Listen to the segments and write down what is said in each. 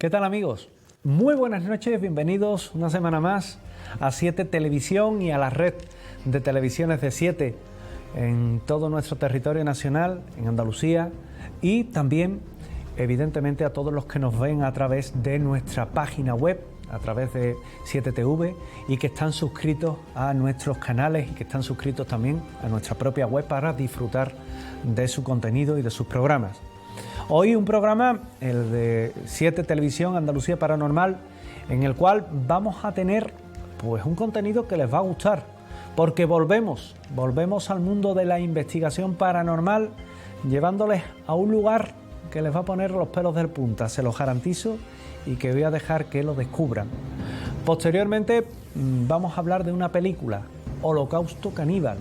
¿Qué tal, amigos? Muy buenas noches, bienvenidos una semana más a 7 Televisión y a la red de televisiones de 7 en todo nuestro territorio nacional, en Andalucía, y también, evidentemente, a todos los que nos ven a través de nuestra página web, a través de 7TV, y que están suscritos a nuestros canales y que están suscritos también a nuestra propia web para disfrutar de su contenido y de sus programas. Hoy un programa, el de 7 Televisión Andalucía Paranormal, en el cual vamos a tener pues un contenido que les va a gustar, porque volvemos al mundo de la investigación paranormal, llevándoles a un lugar que les va a poner los pelos de punta, se los garantizo, y que voy a dejar que lo descubran. Posteriormente vamos a hablar de una película, Holocausto Caníbal.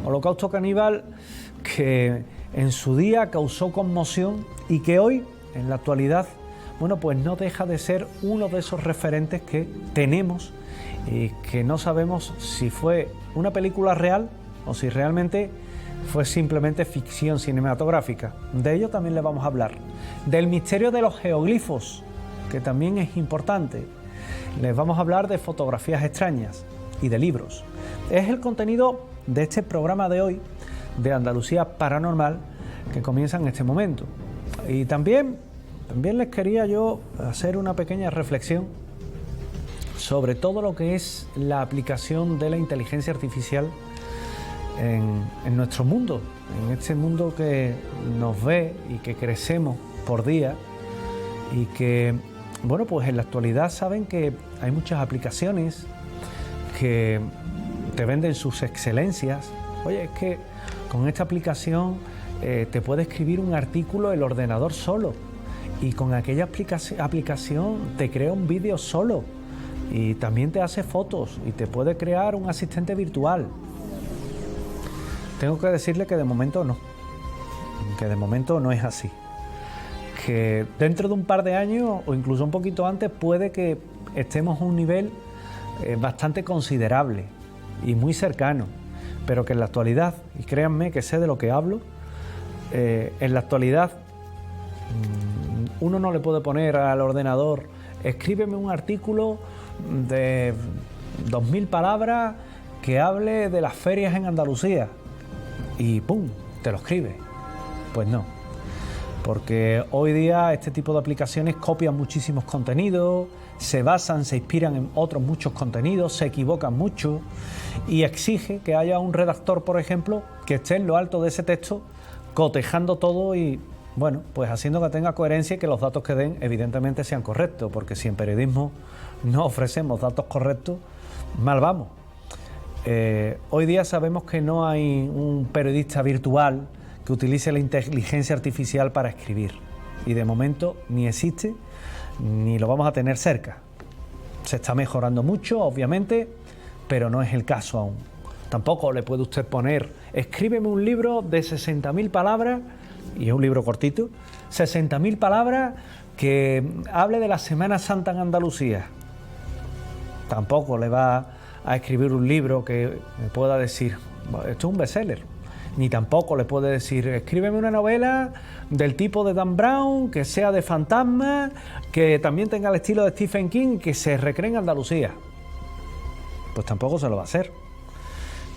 Holocausto Caníbal que en su día causó conmoción y que hoy, en la actualidad, bueno, pues no deja de ser uno de esos referentes que tenemos y que no sabemos si fue una película real o si realmente fue simplemente ficción cinematográfica. De ello también le vamos a hablar. Del misterio de los geoglifos, que también es importante. Les vamos a hablar de fotografías extrañas y de libros. Es el contenido de este programa de hoy, de Andalucía Paranormal, que comienza en este momento. Y también les quería yo hacer una pequeña reflexión sobre todo lo que es la aplicación de la inteligencia artificial en nuestro mundo, en este mundo que nos ve y que crecemos por día, y que, bueno, pues en la actualidad saben que hay muchas aplicaciones que te venden sus excelencias. Oye, es que con esta aplicación te puede escribir un artículo el ordenador solo, y con aquella aplicación te crea un vídeo solo, y también te hace fotos y te puede crear un asistente virtual. Tengo que decirle que de momento no es así. Que dentro de un par de años o incluso un poquito antes puede que estemos a un nivel bastante considerable y muy cercano, pero que en la actualidad, y créanme que sé de lo que hablo, en la actualidad uno no le puede poner al ordenador: escríbeme un artículo de 2000 palabras que hable de las ferias en Andalucía, y ¡pum!, te lo escribe. Pues no, porque hoy día este tipo de aplicaciones copian muchísimos contenidos, se inspiran en otros muchos contenidos, se equivocan mucho, y exige que haya un redactor, por ejemplo, que esté en lo alto de ese texto cotejando todo y, bueno, pues haciendo que tenga coherencia y que los datos que den evidentemente sean correctos, porque si en periodismo no ofrecemos datos correctos, mal vamos. Hoy día sabemos que no hay un periodista virtual que utilice la inteligencia artificial para escribir, y de momento ni existe ni lo vamos a tener cerca. Se está mejorando mucho, obviamente, pero no es el caso aún. Tampoco le puede usted poner: escríbeme un libro de 60.000 palabras, y es un libro cortito, 60.000 palabras que hable de la Semana Santa en Andalucía. Tampoco le va a escribir un libro que me pueda decir: esto es un bestseller. Ni tampoco le puede decir: escríbeme una novela del tipo de Dan Brown, que sea de fantasmas, que también tenga el estilo de Stephen King, que se recree en Andalucía. Pues tampoco se lo va a hacer.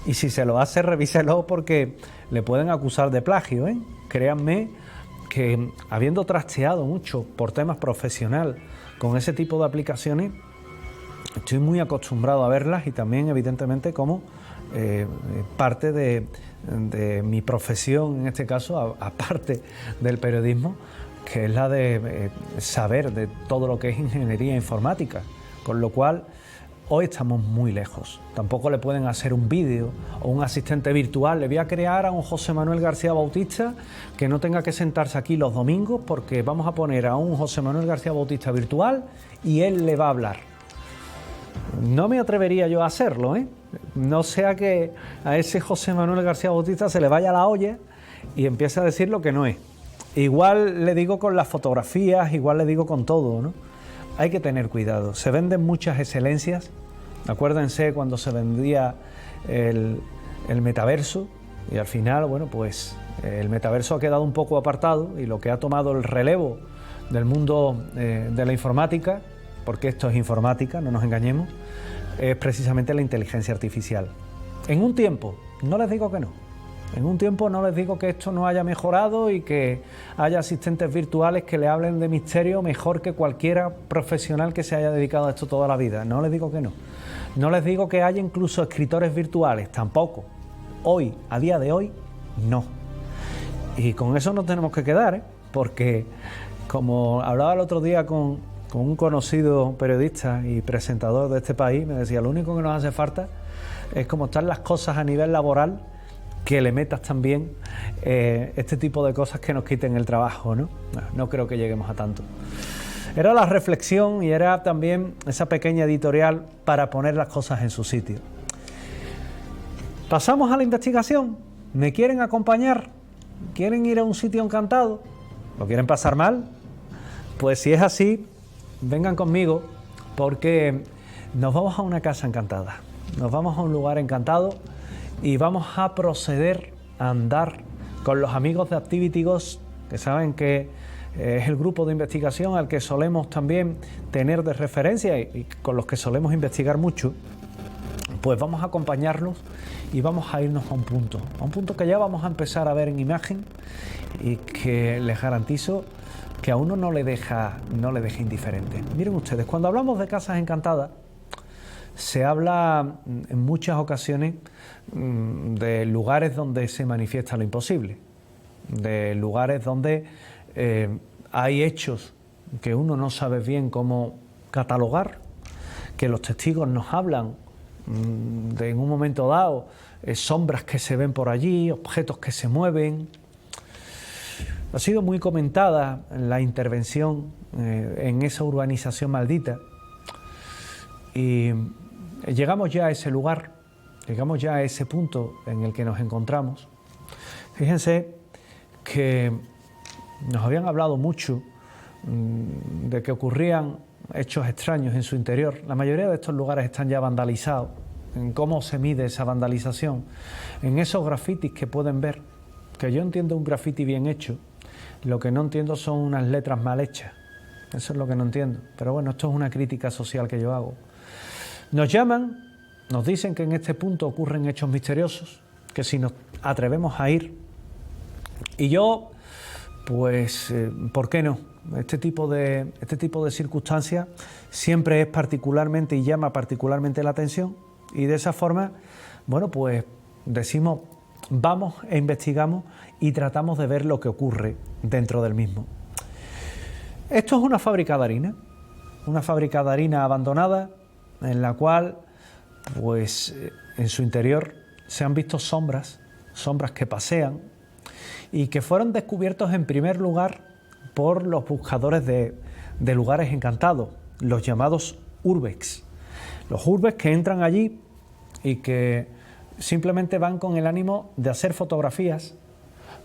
Y si se lo hace, revíselo, porque le pueden acusar de plagio, ¿eh? Créanme que, habiendo trasteado mucho por temas profesional con ese tipo de aplicaciones, estoy muy acostumbrado a verlas, y también evidentemente como parte de mi profesión, en este caso, aparte del periodismo, que es la de saber de todo lo que es ingeniería informática, con lo cual hoy estamos muy lejos. Tampoco le pueden hacer un vídeo o un asistente virtual. Le voy a crear a un José Manuel García Bautista que no tenga que sentarse aquí los domingos, porque vamos a poner a un José Manuel García Bautista virtual y él le va a hablar. No me atrevería yo a hacerlo, ¿eh? No sea que a ese José Manuel García Bautista se le vaya la olla y empiece a decir lo que no es. Igual le digo con las fotografías, igual le digo con todo, ¿no? Hay que tener cuidado. Se venden muchas excelencias. Acuérdense cuando se vendía el metaverso, y al final, bueno, pues el metaverso ha quedado un poco apartado, y lo que ha tomado el relevo del mundo de la informática, porque esto es informática, no nos engañemos, es precisamente la inteligencia artificial. En un tiempo, no les digo que no, en un tiempo no les digo que esto no haya mejorado y que haya asistentes virtuales que le hablen de misterio mejor que cualquiera profesional que se haya dedicado a esto toda la vida, no les digo que no. No les digo que haya incluso escritores virtuales, tampoco. Hoy, a día de hoy, no. Y con eso nos tenemos que quedar, porque como hablaba el otro día con un conocido periodista y presentador de este país, me decía, lo único que nos hace falta es como están las cosas a nivel laboral, que le metas también este tipo de cosas que nos quiten el trabajo, ¿no? No creo que lleguemos a tanto. Era la reflexión y era también esa pequeña editorial para poner las cosas en su sitio. Pasamos a la investigación. ¿Me quieren acompañar? ¿Quieren ir a un sitio encantado? ¿Lo quieren pasar mal? Pues si es así, vengan conmigo, porque nos vamos a una casa encantada. Nos vamos a un lugar encantado y vamos a proceder a andar con los amigos de Activity Ghost, que saben que es el grupo de investigación al que solemos también tener de referencia y con los que solemos investigar mucho. Pues vamos a acompañarlos y vamos a irnos a un punto que ya vamos a empezar a ver en imagen y que les garantizo que a uno no le deja indiferente. Miren ustedes, cuando hablamos de casas encantadas, se habla en muchas ocasiones de lugares donde se manifiesta lo imposible, de lugares donde hay hechos que uno no sabe bien cómo catalogar, que los testigos nos hablan de en un momento dado sombras que se ven por allí, objetos que se mueven. Ha sido muy comentada la intervención en esa urbanización maldita y llegamos ya a ese lugar, llegamos ya a ese punto en el que nos encontramos. Fíjense que nos habían hablado mucho de que ocurrían hechos extraños en su interior. La mayoría de estos lugares están ya vandalizados. En cómo se mide esa vandalización, en esos grafitis que pueden ver, que yo entiendo un grafiti bien hecho, lo que no entiendo son unas letras mal hechas. Eso es lo que no entiendo. Pero bueno, esto es una crítica social que yo hago. Nos llaman, nos dicen que en este punto ocurren hechos misteriosos, que si nos atrevemos a ir, y yo, pues, ¿por qué no? Este tipo de circunstancias siempre es particularmente y llama particularmente la atención, y de esa forma, bueno, pues decimos, vamos e investigamos y tratamos de ver lo que ocurre dentro del mismo. Esto es una fábrica de harina abandonada, en la cual, pues, en su interior se han visto sombras que pasean y que fueron descubiertos en primer lugar por los buscadores de lugares encantados, los llamados urbex. Los urbex que entran allí y que simplemente van con el ánimo de hacer fotografías,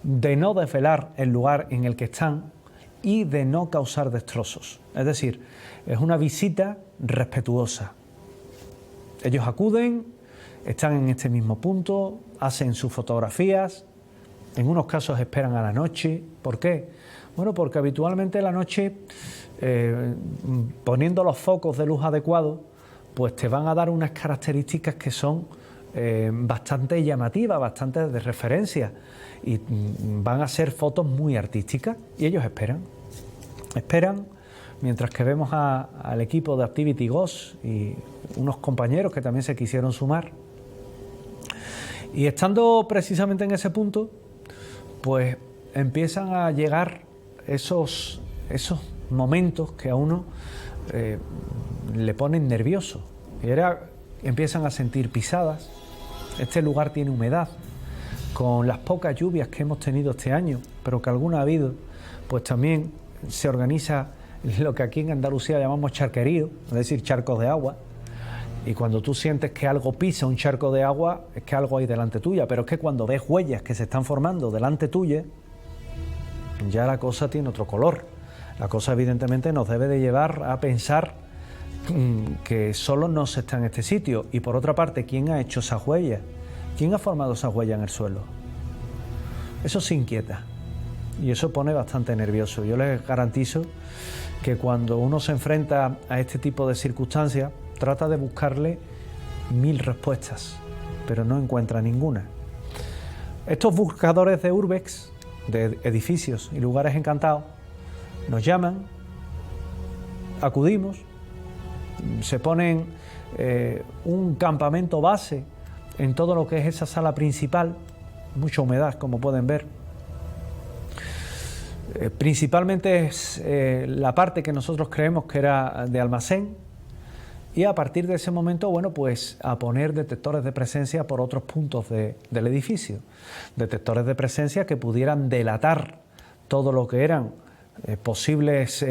de no desvelar el lugar en el que están y de no causar destrozos. Es decir, es una visita respetuosa. Ellos acuden, están en este mismo punto, hacen sus fotografías, en unos casos esperan a la noche. ¿Por qué? Bueno, porque habitualmente la noche, poniendo los focos de luz adecuados, pues te van a dar unas características que son bastante llamativas, bastante de referencia, y van a ser fotos muy artísticas, y ellos esperan, mientras que vemos al equipo de Activity Ghost y unos compañeros que también se quisieron sumar. Y estando precisamente en ese punto, pues empiezan a llegar esos momentos que a uno le ponen nervioso. Y ahora empiezan a sentir pisadas. Este lugar tiene humedad. Con las pocas lluvias que hemos tenido este año, pero que alguna ha habido, pues también se organiza lo que aquí en Andalucía llamamos charquerío, es decir, charcos de agua. Y cuando tú sientes que algo pisa un charco de agua, es que algo hay delante tuya. Pero es que cuando ves huellas que se están formando delante tuya, ya la cosa tiene otro color. La cosa evidentemente nos debe de llevar a pensar que solo no se está en este sitio. Y por otra parte, ¿quién ha hecho esas huellas? ¿Quién ha formado esas huellas en el suelo? Eso sí inquieta. y eso pone bastante nervioso. Yo les garantizo que cuando uno se enfrenta a este tipo de circunstancias, trata de buscarle 1000 respuestas, pero no encuentra ninguna. Estos buscadores de urbex, de edificios y lugares encantados, nos llaman, acudimos, se ponen un campamento base en todo lo que es esa sala principal, mucha humedad, como pueden ver. Principalmente es la parte que nosotros creemos que era de almacén, y a partir de ese momento, bueno, pues a poner detectores de presencia por otros puntos del edificio, detectores de presencia que pudieran delatar todo lo que eran posibles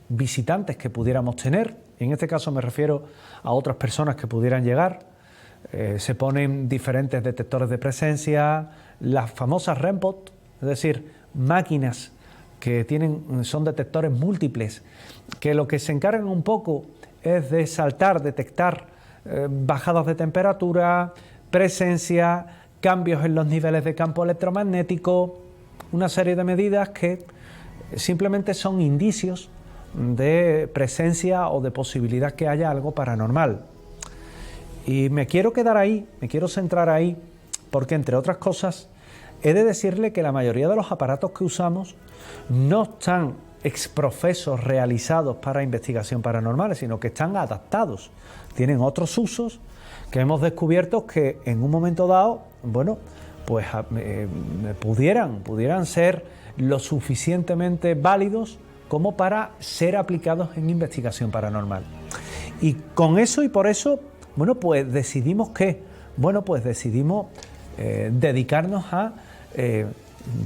visitantes que pudiéramos tener. En este caso me refiero a otras personas que pudieran llegar. Se ponen diferentes detectores de presencia, las famosas REMPOT, es decir, máquinas que son detectores múltiples, que lo que se encargan un poco es de detectar bajadas de temperatura, presencia, cambios en los niveles de campo electromagnético, una serie de medidas que simplemente son indicios de presencia o de posibilidad que haya algo paranormal. Y me quiero quedar ahí, me quiero centrar ahí, porque entre otras cosas, he de decirle que la mayoría de los aparatos que usamos no están exprofesos realizados para investigación paranormal, sino que están adaptados, tienen otros usos que hemos descubierto que en un momento dado, bueno, pues pudieran ser lo suficientemente válidos como para ser aplicados en investigación paranormal. Y con eso y por eso, bueno, pues decidimos dedicarnos a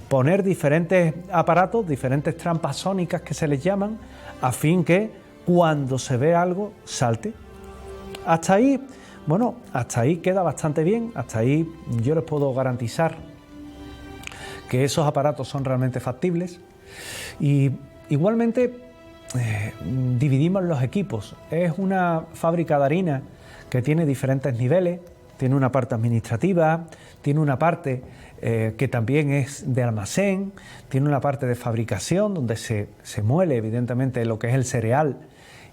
poner diferentes aparatos, diferentes trampas sónicas que se les llaman, a fin que cuando se ve algo salte. Hasta ahí queda bastante bien, hasta ahí yo les puedo garantizar que esos aparatos son realmente factibles. Y igualmente dividimos los equipos. Es una fábrica de harina que tiene diferentes niveles, tiene una parte administrativa, tiene una parte que también es de almacén, tiene una parte de fabricación donde se muele evidentemente lo que es el cereal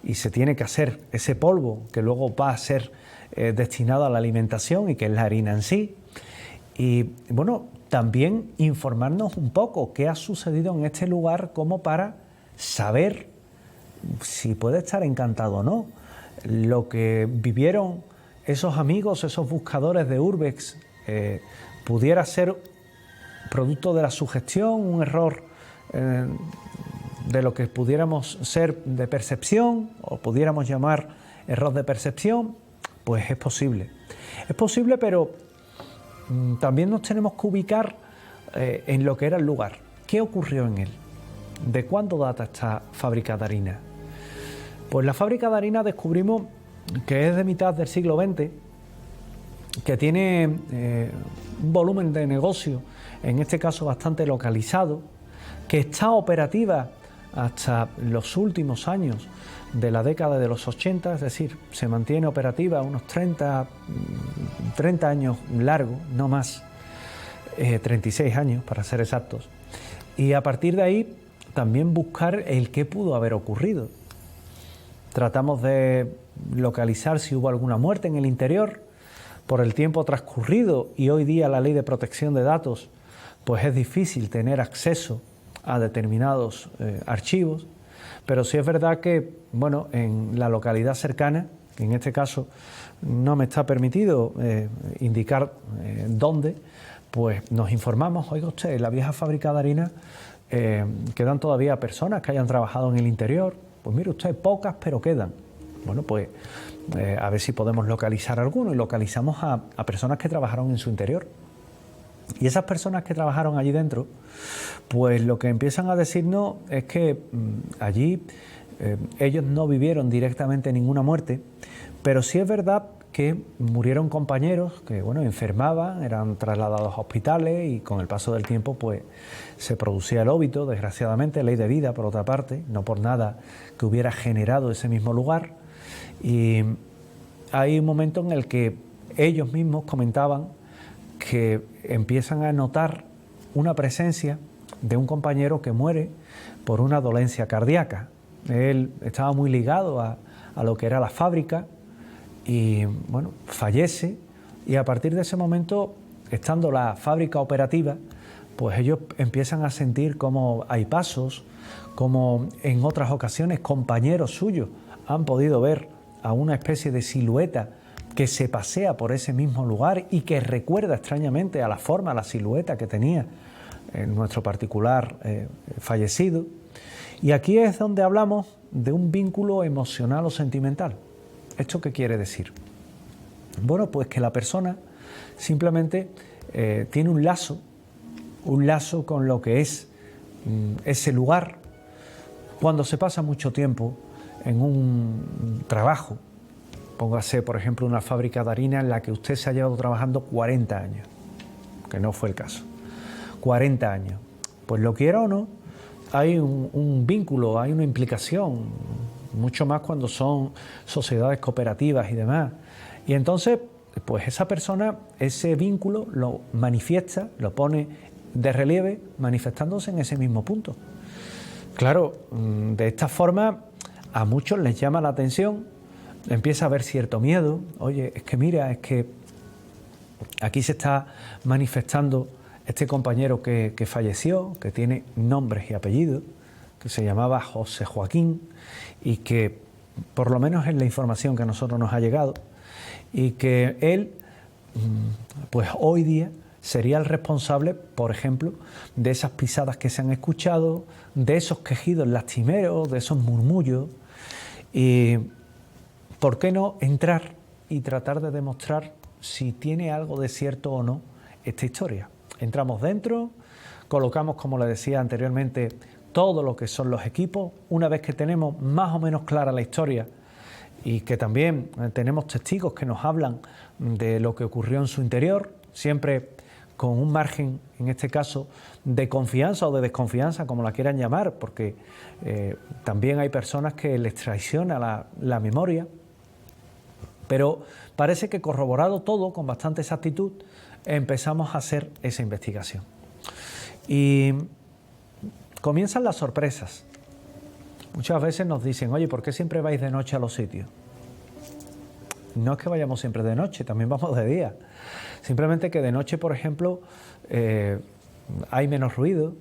y se tiene que hacer ese polvo que luego va a ser destinado a la alimentación y que es la harina en sí. Y bueno, también informarnos un poco qué ha sucedido en este lugar como para saber si puede estar encantado o no. Lo que vivieron esos amigos, esos buscadores de urbex, pudiera ser producto de la sugestión, un error de lo que pudiéramos ser de percepción o pudiéramos llamar error de percepción, pues es posible. Es posible, pero también nos tenemos que ubicar en lo que era el lugar. ¿Qué ocurrió en él? ¿De cuándo data esta fábrica de harina? Pues la fábrica de harina descubrimos que es de mitad del siglo XX, que tiene un volumen de negocio, en este caso bastante localizado, que está operativa hasta los últimos años de la década de los 80, es decir, se mantiene operativa unos 30 años largos, no más, 36 años para ser exactos, y a partir de ahí también buscar el qué pudo haber ocurrido. Tratamos de localizar si hubo alguna muerte en el interior. Por el tiempo transcurrido y hoy día la ley de protección de datos, pues es difícil tener acceso a determinados archivos, pero sí es verdad que, bueno, en la localidad cercana, en este caso no me está permitido indicar dónde, pues nos informamos, oiga usted, en la vieja fábrica de harina quedan todavía personas que hayan trabajado en el interior. Pues mire usted, pocas, pero quedan. Bueno, pues a ver si podemos localizar alguno, y localizamos a personas que trabajaron en su interior. Y esas personas que trabajaron allí dentro, pues lo que empiezan a decirnos es que allí ellos no vivieron directamente ninguna muerte, pero sí es verdad que murieron compañeros que, bueno, enfermaban, eran trasladados a hospitales y con el paso del tiempo pues se producía el óbito, desgraciadamente, ley de vida por otra parte, no por nada que hubiera generado ese mismo lugar. Y hay un momento en el que ellos mismos comentaban que empiezan a notar una presencia de un compañero que muere por una dolencia cardíaca. Él estaba muy ligado a lo que era la fábrica y bueno, fallece, y a partir de ese momento, estando la fábrica operativa, pues ellos empiezan a sentir como hay pasos, como en otras ocasiones compañeros suyos han podido ver a una especie de silueta que se pasea por ese mismo lugar y que recuerda extrañamente a la forma, a la silueta que tenía nuestro particular fallecido. Y aquí es donde hablamos de un vínculo emocional o sentimental. ¿Esto qué quiere decir? Bueno, pues que la persona simplemente tiene un lazo con lo que es ese lugar. Cuando se pasa mucho tiempo en un trabajo, póngase por ejemplo una fábrica de harina en la que usted se ha llevado trabajando 40 años, que no fue el caso, 40 años, pues lo quiera o no, hay un vínculo, hay una implicación, mucho más cuando son sociedades cooperativas y demás. Y entonces, pues esa persona, ese vínculo lo manifiesta, lo pone de relieve, manifestándose en ese mismo punto. Claro, de esta forma a muchos les llama la atención, empieza a haber cierto miedo. Oye, es que mira, es que aquí se está manifestando este compañero que falleció, que tiene nombres y apellidos, que se llamaba José Joaquín, y que por lo menos es la información que a nosotros nos ha llegado, y que él, pues hoy día, sería el responsable, por ejemplo, de esas pisadas que se han escuchado, de esos quejidos lastimeros, de esos murmullos. Y ¿por qué no entrar y tratar de demostrar si tiene algo de cierto o no esta historia? Entramos dentro, colocamos, como le decía anteriormente, todo lo que son los equipos. Una vez que tenemos más o menos clara la historia y que también tenemos testigos que nos hablan de lo que ocurrió en su interior, siempre con un margen, en este caso, de confianza o de desconfianza, como la quieran llamar, porque también hay personas que les traiciona la memoria, pero parece que corroborado todo con bastante exactitud, empezamos a hacer esa investigación. Y comienzan las sorpresas. Muchas veces nos dicen, oye, ¿por qué siempre vais de noche a los sitios? No es que vayamos siempre de noche, también vamos de día. Simplemente que de noche, por ejemplo, hay menos ruido.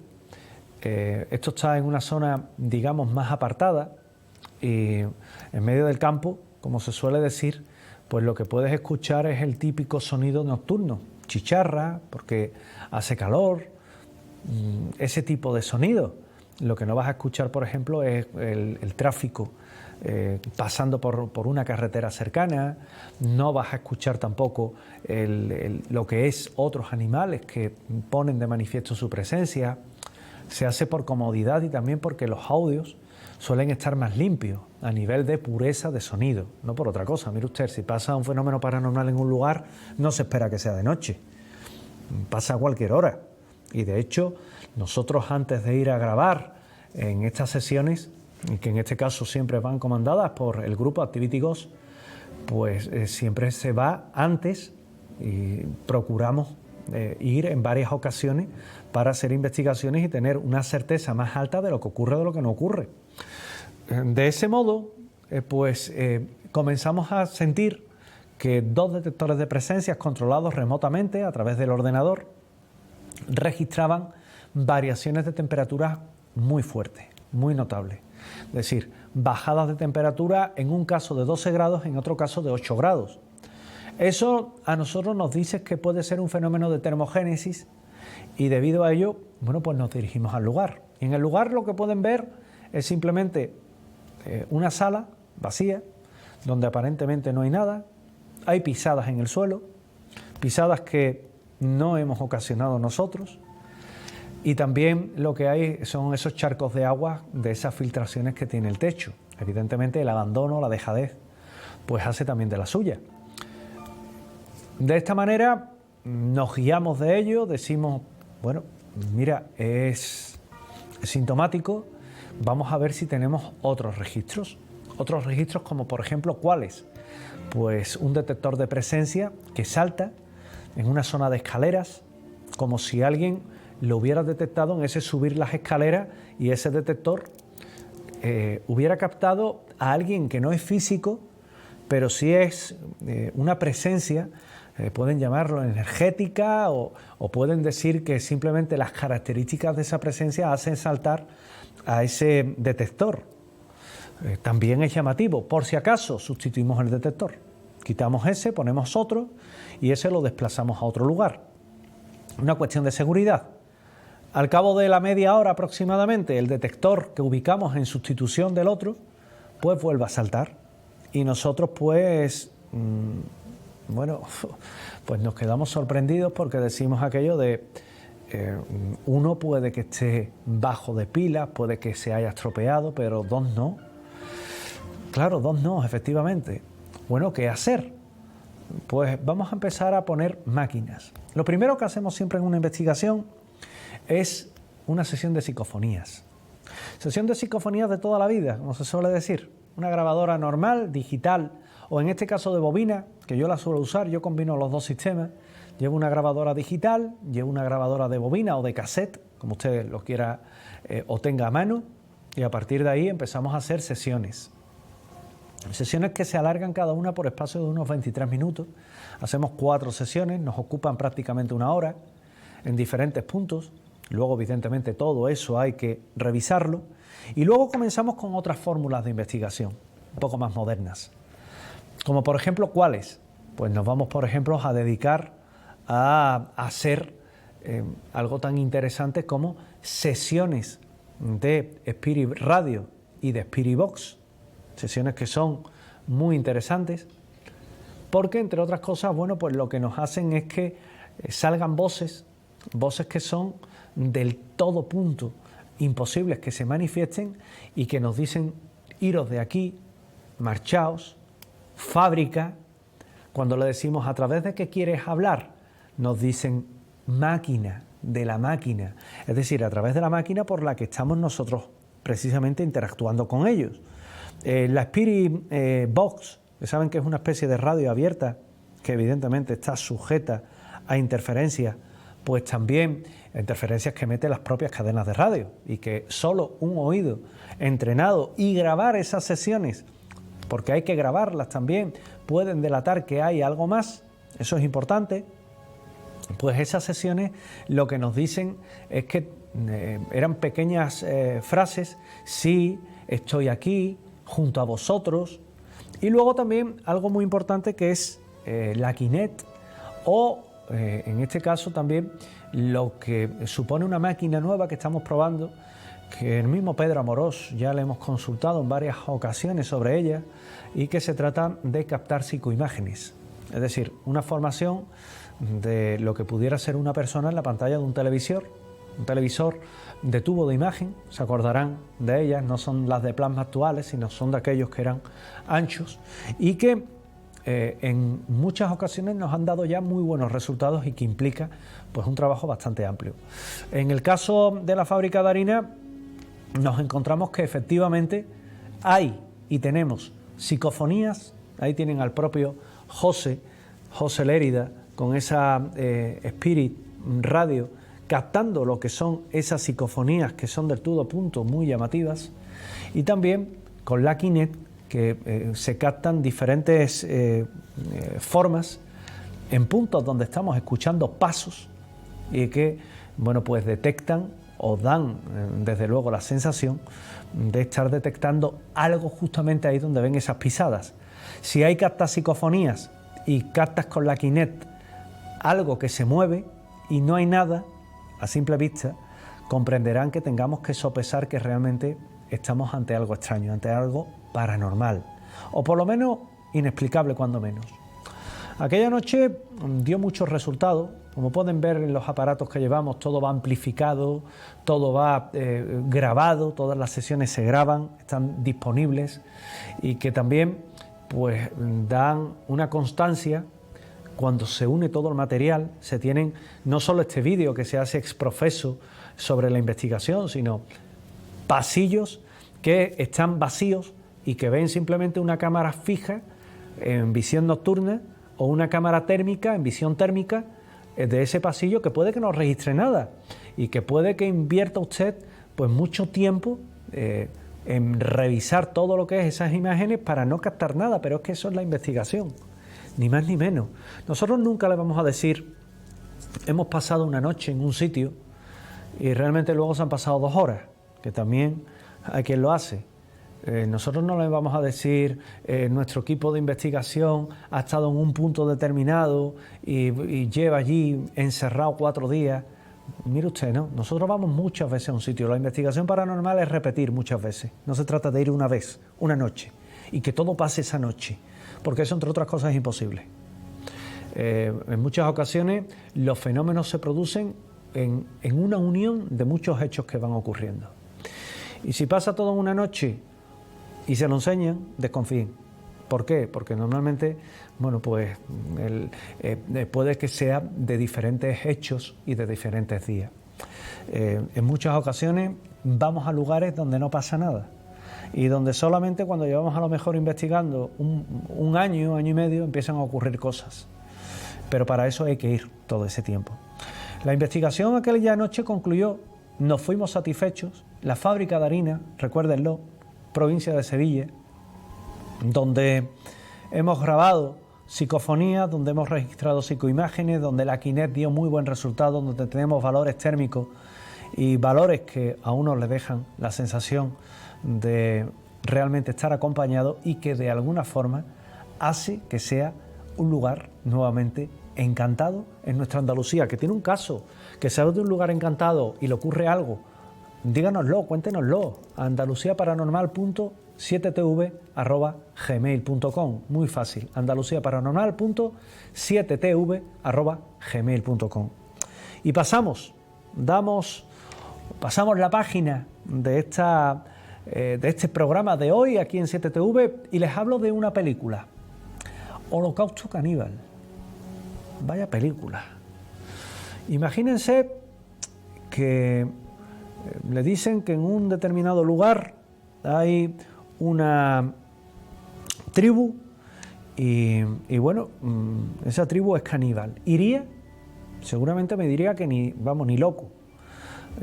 Esto está en una zona, digamos, más apartada, y en medio del campo, como se suele decir, pues lo que puedes escuchar es el típico sonido nocturno, chicharra, porque hace calor, ese tipo de sonido. Lo que no vas a escuchar, por ejemplo, es el tráfico pasando por una carretera cercana. No vas a escuchar tampoco lo que es otros animales que ponen de manifiesto su presencia. Se hace por comodidad y también porque los audios suelen estar más limpios a nivel de pureza de sonido, no por otra cosa. Mire usted, si pasa un fenómeno paranormal en un lugar, no se espera que sea de noche, pasa a cualquier hora. Y de hecho, nosotros antes de ir a grabar en estas sesiones, y que en este caso siempre van comandadas por el grupo Activity Ghost, pues siempre se va antes y procuramos ir en varias ocasiones para hacer investigaciones y tener una certeza más alta de lo que ocurre o de lo que no ocurre. De ese modo, comenzamos a sentir que 2 detectores de presencias controlados remotamente a través del ordenador registraban variaciones de temperatura muy fuertes, muy notables. Es decir, bajadas de temperatura en un caso de 12 grados, en otro caso de 8 grados. Eso a nosotros nos dice que puede ser un fenómeno de termogénesis, y debido a ello, bueno, pues nos dirigimos al lugar. Y en el lugar lo que pueden ver es simplemente una sala vacía, donde aparentemente no hay nada. Hay pisadas en el suelo, pisadas que no hemos ocasionado nosotros. Y también lo que hay son esos charcos de agua de esas filtraciones que tiene el techo. Evidentemente el abandono, la dejadez, pues hace también de la suya. De esta manera nos guiamos de ello, decimos, bueno, mira, es sintomático, vamos a ver si tenemos otros registros. Otros registros como por ejemplo, ¿cuáles? Pues un detector de presencia que salta en una zona de escaleras, como si alguien lo hubiera detectado en ese subir las escaleras y ese detector hubiera captado a alguien que no es físico, pero sí es una presencia, pueden llamarlo energética o pueden decir que simplemente las características de esa presencia hacen saltar a ese detector. También es llamativo. Por si acaso sustituimos el detector, quitamos ese, ponemos otro y ese lo desplazamos a otro lugar. Una cuestión de seguridad. Al cabo de la media hora aproximadamente, el detector que ubicamos en sustitución del otro, pues vuelve a saltar. Y nosotros pues, bueno, pues nos quedamos sorprendidos porque decimos aquello de uno puede que esté bajo de pilas, puede que se haya estropeado, pero dos no. Claro, dos no, efectivamente. Bueno, ¿qué hacer? Pues vamos a empezar a poner máquinas. Lo primero que hacemos siempre en una investigación es una sesión de psicofonías. Sesión de psicofonías de toda la vida, como se suele decir. Una grabadora normal, digital, o en este caso de bobina, que yo la suelo usar, yo combino los dos sistemas. Llevo una grabadora digital, llevo una grabadora de bobina o de cassette, como usted lo quiera o tenga a mano, y a partir de ahí empezamos a hacer sesiones. Sesiones que se alargan cada una por espacio de unos 23 minutos. Hacemos 4 sesiones, nos ocupan prácticamente una hora, en diferentes puntos. Luego, evidentemente, todo eso hay que revisarlo. Y luego comenzamos con otras fórmulas de investigación, un poco más modernas. Como por ejemplo, ¿cuáles? Pues nos vamos, por ejemplo, a dedicar a hacer algo tan interesante como sesiones de Spirit Radio y de Spirit Box. Sesiones que son muy interesantes porque, entre otras cosas, bueno, pues lo que nos hacen es que salgan voces que son del todo punto imposibles que se manifiesten y que nos dicen iros de aquí, marchaos, fábrica. Cuando le decimos a través de qué quieres hablar, nos dicen máquina, de la máquina, es decir, a través de la máquina por la que estamos nosotros precisamente interactuando con ellos. La Spirit Box, que saben que es una especie de radio abierta que evidentemente está sujeta a interferencias, pues también interferencias que meten las propias cadenas de radio y que solo un oído entrenado y grabar esas sesiones, porque hay que grabarlas también, pueden delatar que hay algo más, eso es importante. Pues esas sesiones lo que nos dicen es que eran pequeñas frases, sí, estoy aquí, junto a vosotros, y luego también algo muy importante que es la Kinect o en este caso también lo que supone una máquina nueva que estamos probando, que el mismo Pedro Amorós ya le hemos consultado en varias ocasiones sobre ella y que se trata de captar psicoimágenes, es decir, una formación de lo que pudiera ser una persona en la pantalla de un televisor de tubo de imagen, se acordarán de ellas, no son las de plasma actuales, sino son de aquellos que eran anchos y que en muchas ocasiones nos han dado ya muy buenos resultados y que implica pues un trabajo bastante amplio. En el caso de la fábrica de harina nos encontramos que efectivamente hay y tenemos psicofonías, ahí tienen al propio José Lérida con esa Spirit Radio captando lo que son esas psicofonías que son del todo punto muy llamativas, y también con la Kinect que se captan diferentes formas en puntos donde estamos escuchando pasos y que bueno, pues detectan o dan desde luego la sensación de estar detectando algo justamente ahí donde ven esas pisadas. Si hay captas psicofonías y captas con la Kinect algo que se mueve y no hay nada, a simple vista, comprenderán que tengamos que sopesar que realmente estamos ante algo extraño, ante algo paranormal, o por lo menos inexplicable cuando menos. Aquella noche dio muchos resultados, como pueden ver en los aparatos que llevamos, todo va amplificado, todo va grabado, todas las sesiones se graban, están disponibles y que también pues dan una constancia. Cuando se une todo el material, se tienen no solo este vídeo que se hace ex profeso sobre la investigación, sino pasillos que están vacíos y que ven simplemente una cámara fija en visión nocturna o una cámara térmica en visión térmica de ese pasillo que puede que no registre nada y que puede que invierta usted pues mucho tiempo en revisar todo lo que es esas imágenes para no captar nada, pero es que eso es la investigación, ni más ni menos. Nosotros nunca le vamos a decir, hemos pasado una noche en un sitio y realmente luego se han pasado 2 horas, que también hay quien lo hace. Nosotros no le vamos a decir, nuestro equipo de investigación ha estado en un punto determinado y lleva allí encerrado 4 días. Mire usted, ¿no? Nosotros vamos muchas veces a un sitio. La investigación paranormal es repetir muchas veces. No se trata de ir una vez, una noche, y que todo pase esa noche, porque eso, entre otras cosas, es imposible. En muchas ocasiones los fenómenos se producen en una unión de muchos hechos que van ocurriendo. Y si pasa todo en una noche y se lo enseñan, desconfíen. ¿Por qué? Porque normalmente, bueno, pues puede que sea de diferentes hechos y de diferentes días. En muchas ocasiones vamos a lugares donde no pasa nada y donde solamente cuando llevamos a lo mejor investigando un año, año y medio, empiezan a ocurrir cosas. Pero para eso hay que ir todo ese tiempo. La investigación aquella noche concluyó, nos fuimos satisfechos. La fábrica de harina, recuérdenlo, provincia de Sevilla, donde hemos grabado psicofonías, donde hemos registrado psicoimágenes, donde la Kinect dio muy buen resultado, donde tenemos valores térmicos y valores que a uno le dejan la sensación de realmente estar acompañado y que de alguna forma hace que sea un lugar nuevamente encantado en nuestra Andalucía, que tiene un caso, que sabe de un lugar encantado y le ocurre algo, díganoslo, cuéntenoslo, andaluciaparanormal.7tv@gmail.com, muy fácil, andaluciaparanormal.7tv@gmail.com. Y pasamos la página de este programa de hoy aquí en 7TV y les hablo de una película, Holocausto Caníbal. Vaya película. Imagínense que le dicen que en un determinado lugar hay una tribu y bueno, esa tribu es caníbal. ¿Iría? Seguramente me diría que ni loco.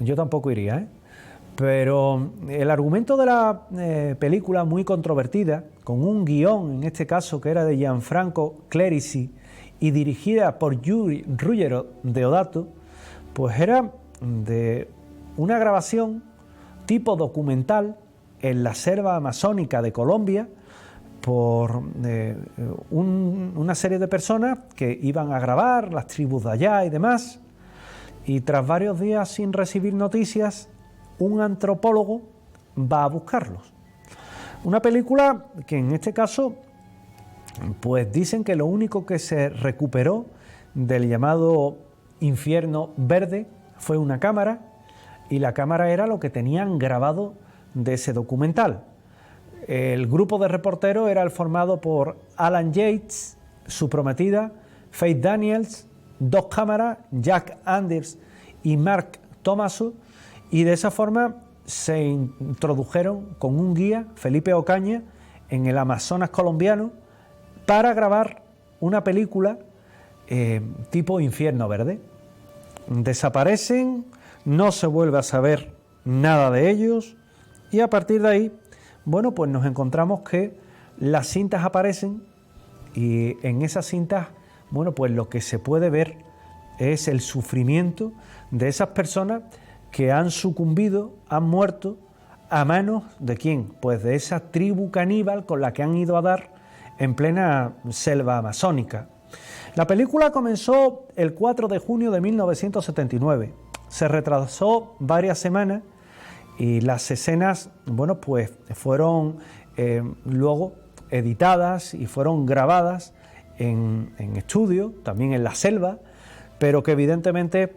Yo tampoco iría, ¿eh? Pero el argumento de la película, muy controvertida, con un guión, en este caso, que era de Gianfranco Clerici y dirigida por Ruggero Deodato, pues era de una grabación tipo documental en la selva amazónica de Colombia por una serie de personas que iban a grabar las tribus de allá y demás, y tras varios días sin recibir noticias, un antropólogo va a buscarlos. Una película que en este caso, pues dicen que lo único que se recuperó del llamado infierno verde fue una cámara, y la cámara era lo que tenían grabado de ese documental. El grupo de reporteros era el formado por Alan Yates, su prometida, Faith Daniels, 2 cámaras, Jack Anders y Mark Thomaso, y de esa forma se introdujeron con un guía, Felipe Ocaña, en el Amazonas colombiano para grabar una película tipo Infierno Verde. Desaparecen, no se vuelve a saber nada de ellos y a partir de ahí, bueno, pues nos encontramos que las cintas aparecen y en esas cintas, bueno, pues lo que se puede ver es el sufrimiento de esas personas que han sucumbido, han muerto a manos de ¿quién? Pues de esa tribu caníbal con la que han ido a dar en plena selva amazónica. La película comenzó el 4 de junio de 1979. Se retrasó varias semanas y las escenas, bueno, pues fueron luego editadas y fueron grabadas en estudio, también en la selva, pero que evidentemente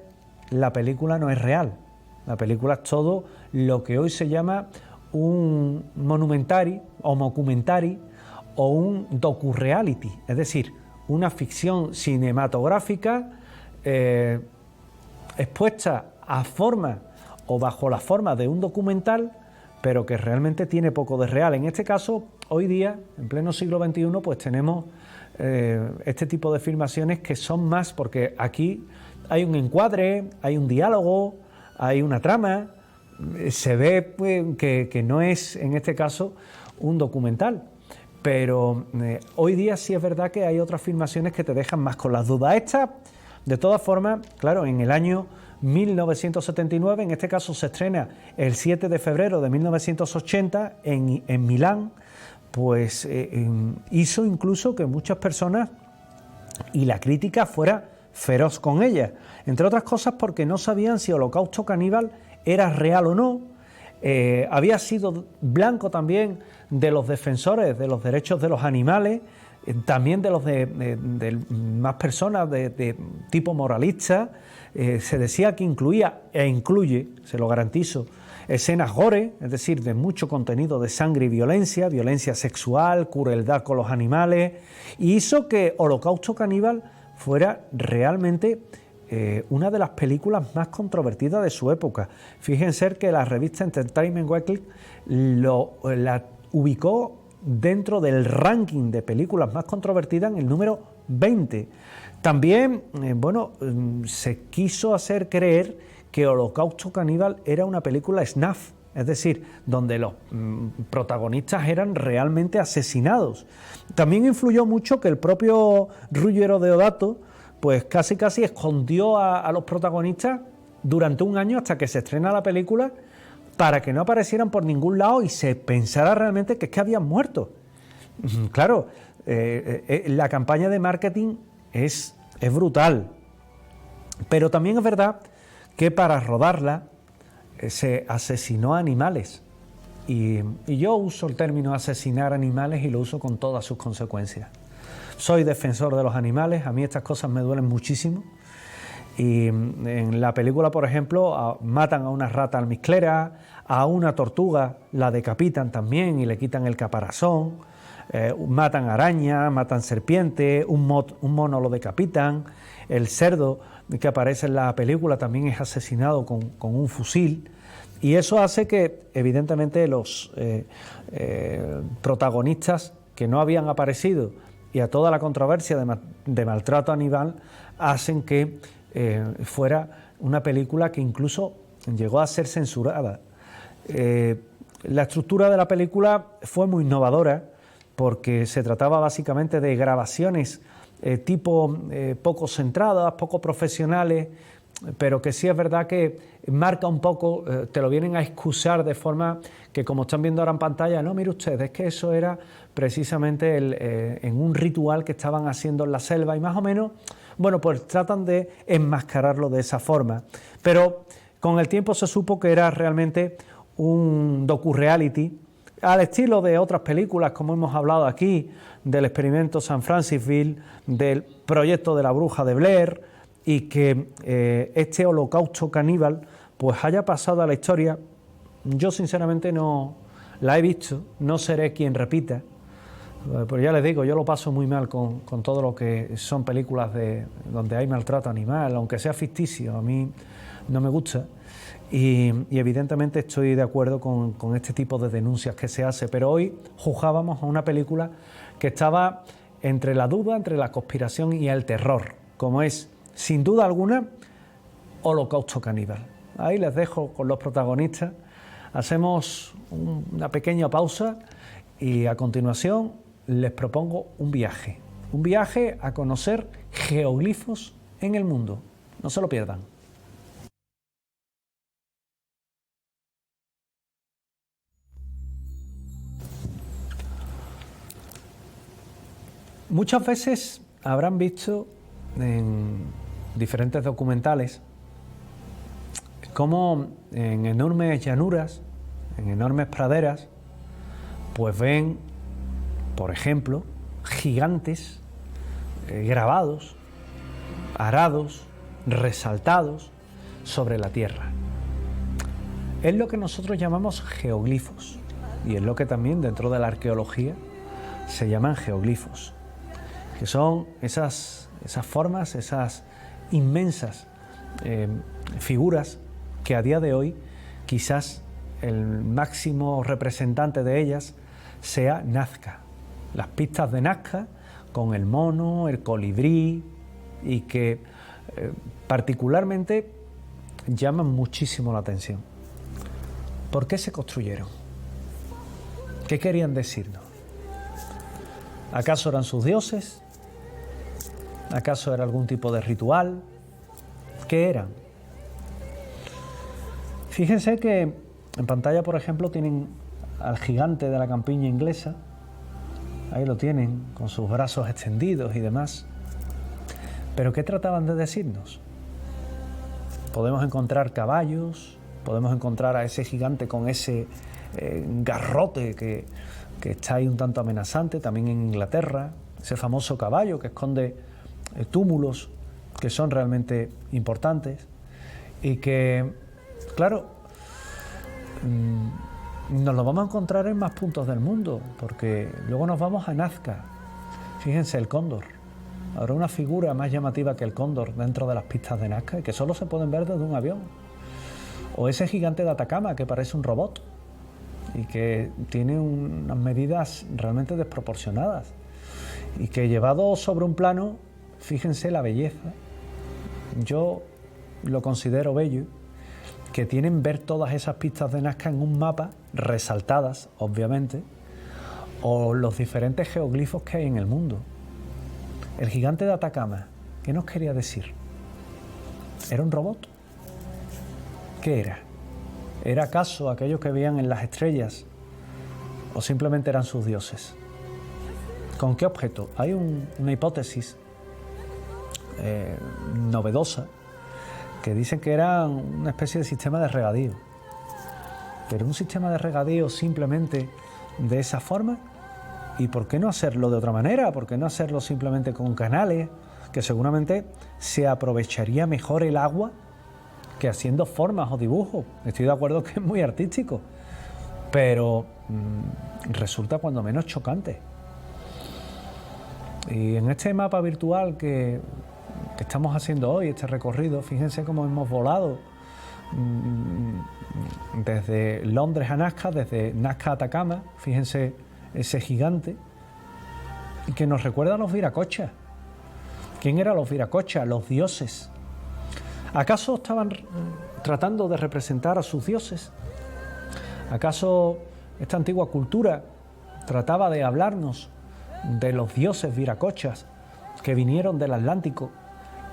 la película no es real. La película es todo lo que hoy se llama un monumentary o mockumentary o un docu-reality, es decir, una ficción cinematográfica expuesta a forma o bajo la forma de un documental, pero que realmente tiene poco de real. En este caso, hoy día, en pleno siglo XXI, pues tenemos este tipo de filmaciones que son más, porque aquí hay un encuadre, hay un diálogo, hay una trama, se ve pues, que no es en este caso un documental, pero hoy día sí es verdad que hay otras filmaciones que te dejan más con las dudas. Esta, de todas formas, claro, en el año 1979, en este caso se estrena el 7 de febrero de 1980 en Milán, pues hizo incluso que muchas personas y la crítica fuera feroz con ella, entre otras cosas porque no sabían si Holocausto Caníbal era real o no. Había sido blanco también de los defensores de los derechos de los animales, también de los de más personas de tipo moralista. Se decía que incluía e incluye, se lo garantizo, escenas gore, es decir, de mucho contenido de sangre y violencia, violencia sexual, crueldad con los animales, y hizo que Holocausto Caníbal fuera realmente una de las películas más controvertidas de su época. Fíjense que la revista Entertainment Weekly la ubicó dentro del ranking de películas más controvertidas en el número 20. También, se quiso hacer creer que Holocausto Caníbal era una película snuff, es decir, donde los protagonistas eran realmente asesinados. También influyó mucho que el propio Ruggero Deodato pues casi escondió a los protagonistas durante un año hasta que se estrena la película para que no aparecieran por ningún lado y se pensara realmente que es que habían muerto. Claro, la campaña de marketing es brutal, pero también es verdad que para rodarla se asesinó a animales y yo uso el término asesinar animales y lo uso con todas sus consecuencias. Soy defensor de los animales, a mí estas cosas me duelen muchísimo y en la película, por ejemplo, matan a una rata almizclera, a una tortuga la decapitan también y le quitan el caparazón, matan arañas, matan serpientes, un mono lo decapitan, el cerdo que aparece en la película también es asesinado con un fusil, y eso hace que evidentemente los protagonistas que no habían aparecido y a toda la controversia de maltrato animal hacen que fuera una película que incluso llegó a ser censurada. La estructura de la película fue muy innovadora porque se trataba básicamente de grabaciones tipo poco centradas, poco profesionales, pero que sí es verdad que marca un poco, te lo vienen a excusar de forma que, como están viendo ahora en pantalla, no, mire usted, es que eso era precisamente en un ritual que estaban haciendo en la selva y más o menos, bueno, pues tratan de enmascararlo de esa forma, pero con el tiempo se supo que era realmente un docu-reality al estilo de otras películas, como hemos hablado aquí, del experimento San Francisville, del proyecto de la bruja de Blair, y que este Holocausto Caníbal pues haya pasado a la historia. Yo sinceramente no la he visto, no seré quien repita, pero ya les digo, yo lo paso muy mal con todo lo que son películas donde hay maltrato animal, aunque sea ficticio, a mí no me gusta. Y evidentemente estoy de acuerdo con este tipo de denuncias que se hace, pero hoy juzgábamos a una película que estaba entre la duda, entre la conspiración y el terror, como es, sin duda alguna, Holocausto Caníbal. Ahí les dejo con los protagonistas, hacemos una pequeña pausa y a continuación les propongo un viaje a conocer geoglifos en el mundo. No se lo pierdan. Muchas veces habrán visto en diferentes documentales cómo en enormes llanuras, en enormes praderas, pues ven, por ejemplo, gigantes grabados, arados, resaltados sobre la tierra. Es lo que nosotros llamamos geoglifos y es lo que también dentro de la arqueología se llaman geoglifos, que son esas formas, esas inmensas figuras que a día de hoy quizás el máximo representante de ellas sea Nazca. Las pistas de Nazca con el mono, el colibrí, y que particularmente llaman muchísimo la atención. ¿Por qué se construyeron? ¿Qué querían decirnos? ¿Acaso eran sus dioses? ¿Acaso era algún tipo de ritual? ¿Qué eran? Fíjense que en pantalla, por ejemplo, tienen al gigante de la campiña inglesa. Ahí lo tienen, con sus brazos extendidos y demás. ¿Pero qué trataban de decirnos? Podemos encontrar caballos, podemos encontrar a ese gigante con ese garrote que está ahí un tanto amenazante, también en Inglaterra, ese famoso caballo que esconde túmulos que son realmente importantes y que, claro, nos lo vamos a encontrar en más puntos del mundo, porque luego nos vamos a Nazca. Fíjense, el cóndor. Habrá una figura más llamativa que el cóndor dentro de las pistas de Nazca y que solo se pueden ver desde un avión. O ese gigante de Atacama que parece un robot y que tiene unas medidas realmente desproporcionadas y que, llevado sobre un plano, fíjense la belleza. Yo lo considero bello, que tienen ver todas esas pistas de Nazca en un mapa, resaltadas, obviamente, o los diferentes geoglifos que hay en el mundo. El gigante de Atacama, ¿qué nos quería decir? ¿Era un robot? ¿Qué era? ¿Era acaso aquello que veían en las estrellas? ¿O simplemente eran sus dioses? ¿Con qué objeto? Hay una hipótesis novedosa que dicen que era una especie de sistema de regadío. Pero un sistema de regadío simplemente de esa forma. ¿Y por qué no hacerlo de otra manera? ¿Por qué no hacerlo simplemente con canales? Que seguramente se aprovecharía mejor el agua que haciendo formas o dibujos. Estoy de acuerdo que es muy artístico, pero resulta cuando menos chocante. Y en este mapa virtual que estamos haciendo hoy, este recorrido, fíjense cómo hemos volado desde Londres a Nazca, desde Nazca a Atacama, fíjense ese gigante, y que nos recuerda a los viracochas. ¿Quién eran los viracochas? Los dioses. ¿Acaso estaban tratando de representar a sus dioses? ¿Acaso esta antigua cultura trataba de hablarnos de los dioses viracochas que vinieron del Atlántico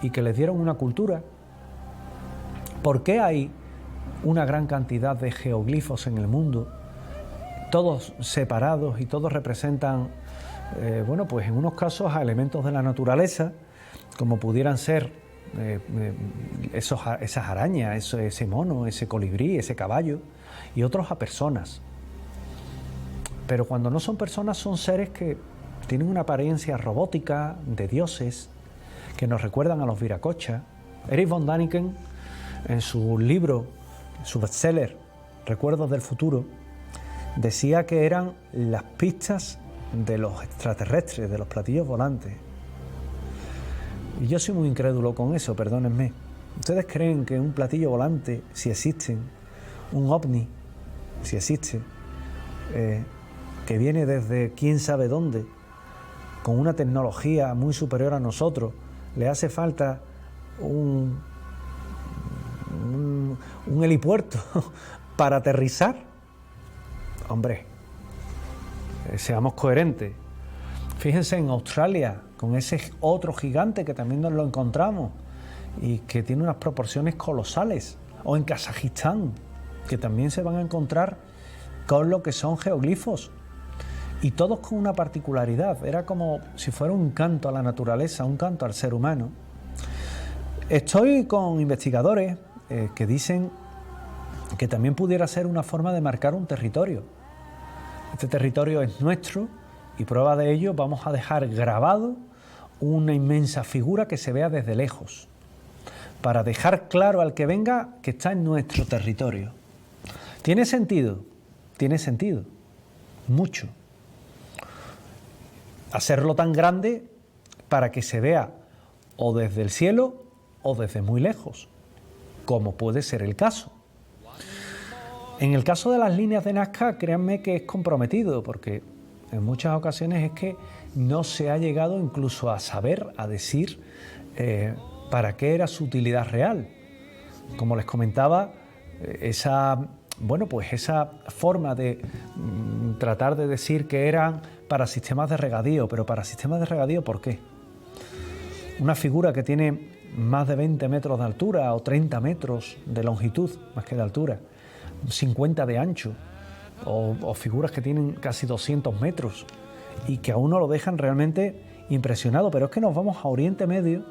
y que les dieron una cultura? ¿Por qué hay una gran cantidad de geoglifos en el mundo, todos separados y todos representan, bueno, pues en unos casos a elementos de la naturaleza, como pudieran ser esas arañas, ese mono, ese colibrí, ese caballo, y otros a personas? Pero cuando no son personas, son seres que tienen una apariencia robótica, de dioses, que nos recuerdan a los viracochas. Erich von Däniken, en su libro, su bestseller, Recuerdos del futuro, decía que eran las pistas de los extraterrestres, de los platillos volantes. Y yo soy muy incrédulo con eso, perdónenme. ¿Ustedes creen que un platillo volante, si existen, un ovni, si existe, que viene desde quién sabe dónde, con una tecnología muy superior a nosotros, le hace falta un helipuerto para aterrizar? Hombre, seamos coherentes. Fíjense en Australia, con ese otro gigante que también nos lo encontramos y que tiene unas proporciones colosales. O en Kazajistán, que también se van a encontrar con lo que son geoglifos. Y todos con una particularidad. Era como si fuera un canto a la naturaleza, un canto al ser humano. Estoy con investigadores que dicen que también pudiera ser una forma de marcar un territorio. Este territorio es nuestro y prueba de ello vamos a dejar grabado una inmensa figura que se vea desde lejos, para dejar claro al que venga que está en nuestro territorio. ¿Tiene sentido? Tiene sentido, mucho. Hacerlo tan grande para que se vea o desde el cielo o desde muy lejos, como puede ser el caso. En el caso de las líneas de Nazca, créanme que es comprometido, porque en muchas ocasiones es que no se ha llegado incluso a saber, a decir para qué era su utilidad real. como les comentaba, esa forma de tratar de decir que eran para sistemas de regadío, pero para sistemas de regadío, ¿por qué? Una figura que tiene más de 20 metros de altura o 30 metros de longitud, más que de altura, 50 de ancho, o figuras que tienen casi 200 metros y que a uno lo dejan realmente impresionado. Pero es que nos vamos a Oriente Medio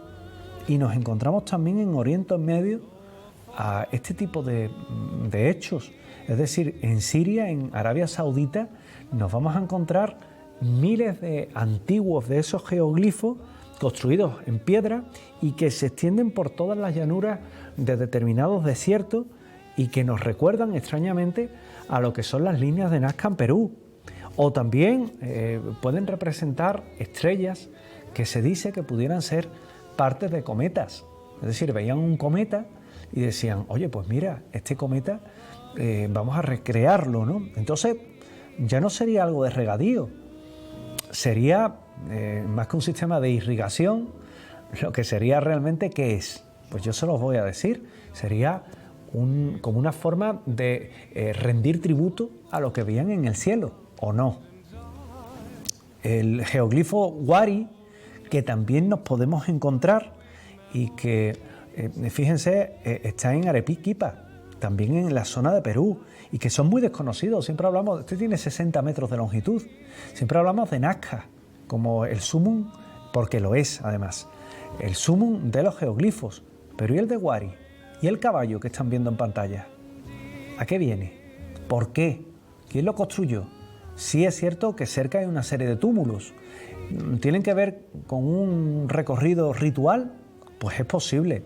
y nos encontramos también en Oriente Medio a este tipo de hechos. Es decir, en Siria, en Arabia Saudita, nos vamos a encontrar miles de antiguos de esos geoglifos construidos en piedra y que se extienden por todas las llanuras de determinados desiertos y que nos recuerdan extrañamente a lo que son las líneas de Nazca en Perú. O también pueden representar estrellas que se dice que pudieran ser partes de cometas. Es decir, veían un cometa y decían, oye, pues mira, este cometa vamos a recrearlo, ¿no? Entonces ya no sería algo de regadío, sería más que un sistema de irrigación. Lo que sería realmente, ¿qué es? Pues yo se los voy a decir, sería como una forma de rendir tributo a lo que veían en el cielo, ¿o no? El geoglifo Wari, que también nos podemos encontrar y que, fíjense, está en Arequipa, también en la zona de Perú, y que son muy desconocidos. Siempre hablamos, este tiene 60 metros de longitud, siempre hablamos de Nazca como el sumum, porque lo es además, el sumum de los geoglifos. Pero ¿y el de Wari? ¿Y el caballo que están viendo en pantalla? ¿A qué viene? ¿Por qué? ¿Quién lo construyó? Sí es cierto que cerca hay una serie de túmulos. ¿Tienen que ver con un recorrido ritual? Pues es posible.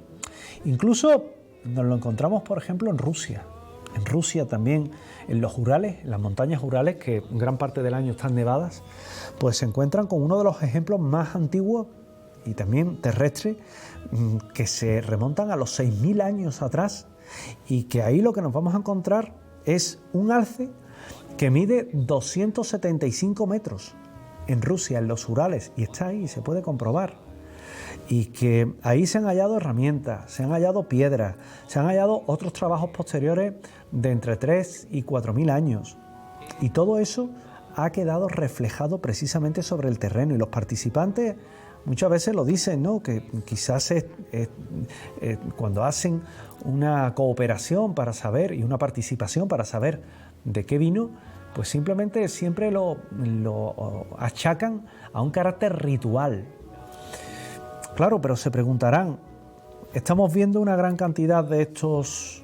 Incluso nos lo encontramos, por ejemplo, en Rusia. En Rusia también, en los Urales, en las montañas Urales, que gran parte del año están nevadas, pues se encuentran con uno de los ejemplos más antiguos y también terrestres que se remontan a los 6.000 años atrás, y que ahí lo que nos vamos a encontrar es un alce que mide 275 metros en Rusia, en los Urales, y está ahí, se puede comprobar. Y que ahí se han hallado herramientas, se han hallado piedras, se han hallado otros trabajos posteriores de entre 3 y 4.000 años. Y todo eso ha quedado reflejado precisamente sobre el terreno, y los participantes muchas veces lo dicen, ¿no? Que quizás cuando hacen una cooperación para saber y una participación para saber de qué vino, pues simplemente siempre lo achacan a un carácter ritual. Claro, pero se preguntarán, estamos viendo una gran cantidad de estos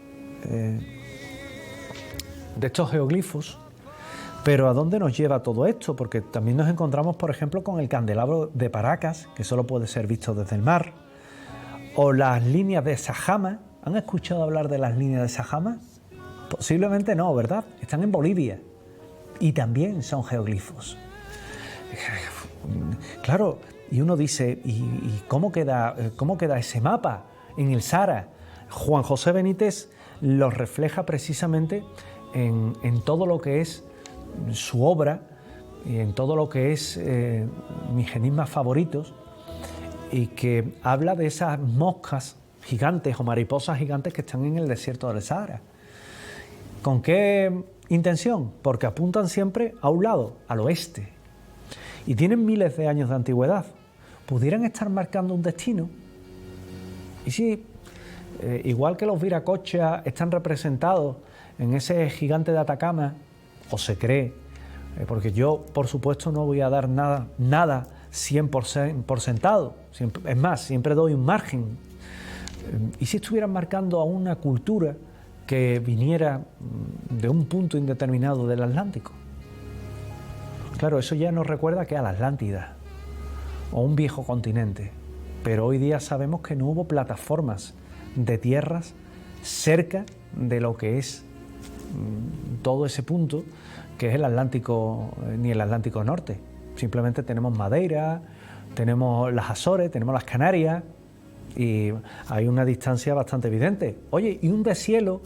geoglifos, pero ¿a dónde nos lleva todo esto? Porque también nos encontramos, por ejemplo, con el candelabro de Paracas, que solo puede ser visto desde el mar, o las líneas de Sajama. ¿Han escuchado hablar de las líneas de Sajama? Posiblemente no, ¿verdad? Están en Bolivia y también son geoglifos. Claro, y uno dice, ¿y cómo queda ese mapa en el Sahara? Juan José Benítez lo refleja precisamente en todo lo que es su obra y en todo lo que es mis enigmas favoritos, y que habla de esas moscas gigantes o mariposas gigantes que están en el desierto del Sahara. ¿Con qué intención? Porque apuntan siempre a un lado, al oeste, y tienen miles de años de antigüedad. ¿Pudieran estar marcando un destino? Y sí, igual que los viracochas están representados en ese gigante de Atacama, o se cree, porque yo, por supuesto, no voy a dar nada 100% por sentado. Es más, siempre doy un margen. ¿Y si estuvieran marcando a una cultura que viniera de un punto indeterminado del Atlántico? Claro, eso ya nos recuerda que a la Atlántida, o un viejo continente. Pero hoy día sabemos que no hubo plataformas de tierras cerca de lo que es todo ese punto que es el Atlántico, ni el Atlántico Norte. Simplemente tenemos Madeira, tenemos las Azores, tenemos las Canarias, y hay una distancia bastante evidente. Oye, y un deshielo,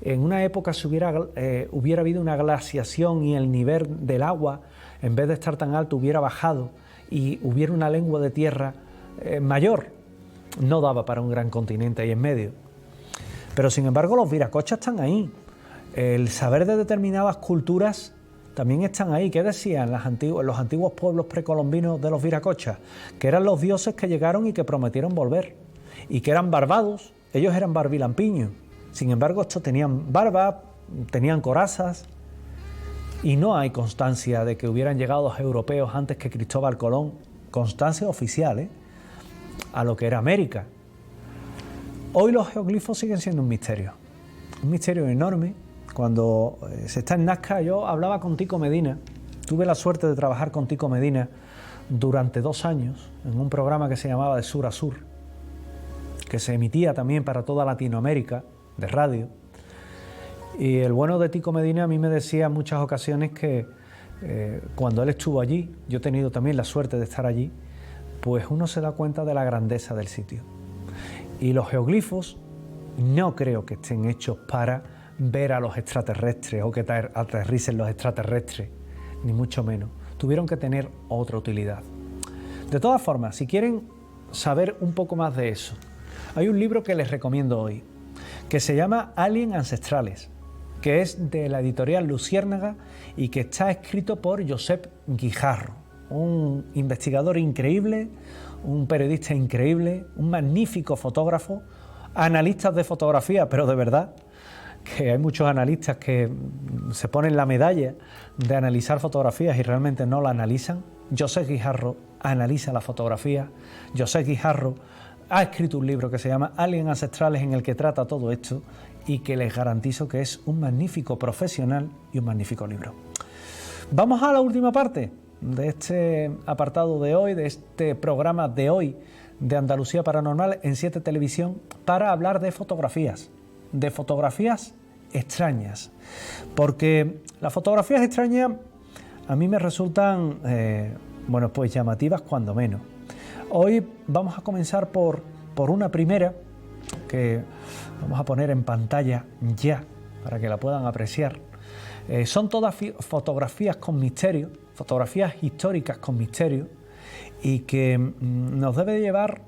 en una época si hubiera habido una glaciación y el nivel del agua, en vez de estar tan alto, hubiera bajado y hubiera una lengua de tierra mayor, no daba para un gran continente ahí en medio. Pero sin embargo los viracochas están ahí. El saber de determinadas culturas también están ahí. ¿Qué decían los antiguos pueblos precolombinos de los viracochas? Que eran los dioses que llegaron y que prometieron volver. Y que eran barbados, ellos eran barbilampiños. Sin embargo, estos tenían barba, tenían corazas. Y no hay constancia de que hubieran llegado los europeos antes que Cristóbal Colón, constancia oficial, a lo que era América. Hoy los geoglifos siguen siendo un misterio enorme. Cuando se está en Nazca, yo hablaba con Tico Medina, tuve la suerte de trabajar con Tico Medina durante 2 años en un programa que se llamaba De Sur a Sur, que se emitía también para toda Latinoamérica, de radio. Y el bueno de Tico Medina a mí me decía en muchas ocasiones que cuando él estuvo allí, yo he tenido también la suerte de estar allí, pues uno se da cuenta de la grandeza del sitio. Y los geoglifos no creo que estén hechos para ver a los extraterrestres o que aterricen los extraterrestres, ni mucho menos. Tuvieron que tener otra utilidad. De todas formas, si quieren saber un poco más de eso, hay un libro que les recomiendo hoy, que se llama Alien Ancestrales, que es de la editorial Luciérnaga y que está escrito por Josep Guijarro, un investigador increíble, un periodista increíble, un magnífico fotógrafo, analistas de fotografía, pero de verdad, que hay muchos analistas que se ponen la medalla de analizar fotografías y realmente no la analizan. Josep Guijarro analiza la fotografía. Josep Guijarro ha escrito un libro que se llama Alien Ancestrales, en el que trata todo esto y que les garantizo que es un magnífico profesional y un magnífico libro. Vamos a la última parte de este apartado de hoy, de este programa de hoy de Andalucía Paranormal en 7 Televisión, para hablar de fotografías extrañas, porque las fotografías extrañas a mí me resultan pues llamativas cuando menos. Hoy vamos a comenzar por una primera que vamos a poner en pantalla ya para que la puedan apreciar. Son todas fotografías con misterio, fotografías históricas con misterio, y que nos debe llevar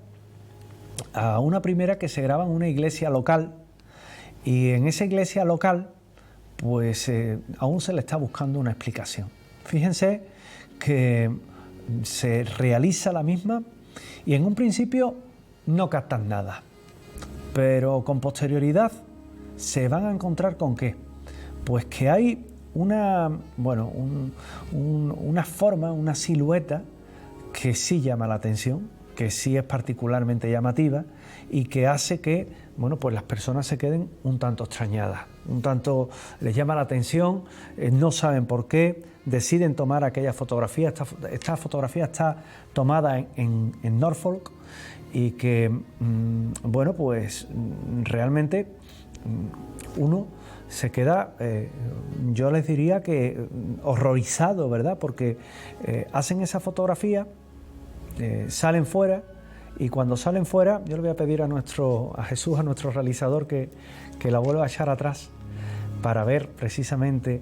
a una primera que se graba en una iglesia local, y en esa iglesia local pues aún se le está buscando una explicación. Fíjense que se realiza la misma y en un principio no captan nada, pero con posterioridad se van a encontrar con ¿qué? Pues que hay una forma, una silueta que sí llama la atención, que sí es particularmente llamativa y que hace que pues las personas se queden un tanto extrañadas, un tanto les llama la atención, no saben por qué, deciden tomar aquella fotografía. Esta fotografía está tomada en Norfolk y que pues realmente uno se queda, yo les diría que horrorizado, ¿verdad? Porque hacen esa fotografía, salen fuera, y cuando salen fuera, yo le voy a pedir a Jesús, a nuestro realizador, que la vuelva a echar atrás para ver precisamente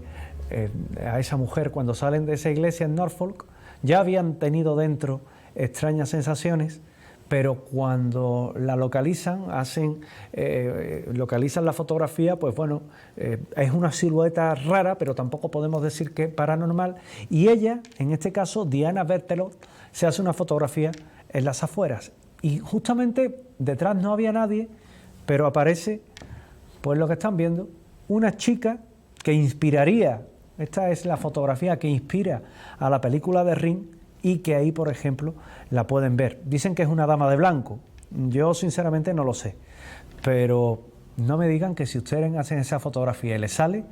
a esa mujer. Cuando salen de esa iglesia en Norfolk, ya habían tenido dentro extrañas sensaciones, pero cuando la localizan, localizan la fotografía, pues es una silueta rara, pero tampoco podemos decir que paranormal. Y ella, en este caso, Diana Berthelot, se hace una fotografía en las afueras. Y justamente detrás no había nadie, pero aparece, pues lo que están viendo, una chica que inspiraría, esta es la fotografía que inspira a la película de Ring, y que ahí, por ejemplo, la pueden ver. Dicen que es una dama de blanco. Yo sinceramente no lo sé, pero no me digan que si ustedes hacen esa fotografía y les sale,